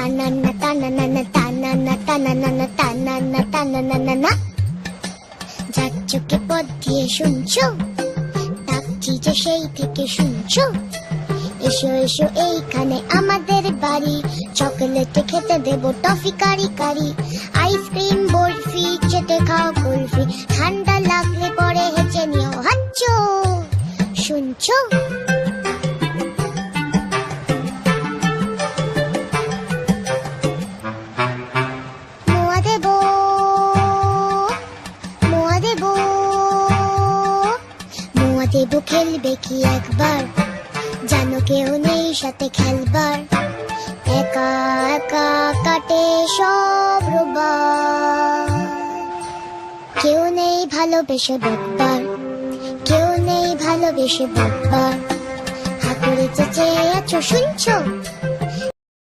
তানান্না তানানানা তানান্না তানানানা তানান্না তানানানা। যার চোখে পথ দিয়ে শুনছো, ডাকছি যে সেই থেকে শুনছো। এসো এসো এইখানে আমাদের বাড়ি, চকলেটে খেতে দেবো টফি কারি কারি। আইসক্রিম বরফি চেটে খাও কুলফি, ঠান্ডা লাগলে পরে হেঁচে নিও হাচ্চো। শুনছো? মোয়া দেবো, মোয়া দেবো, মোয়া দেবো খেলবে কি একবার, জানো কেউ নেই সাথে খেলবার। একা একা কাটে সব রোববার, কেউ নেই ভালোবেসে বকবার, কেউ নেই ভালোবেসে বকবার। হাতুড়ে চেঁচে আছো শুনছো?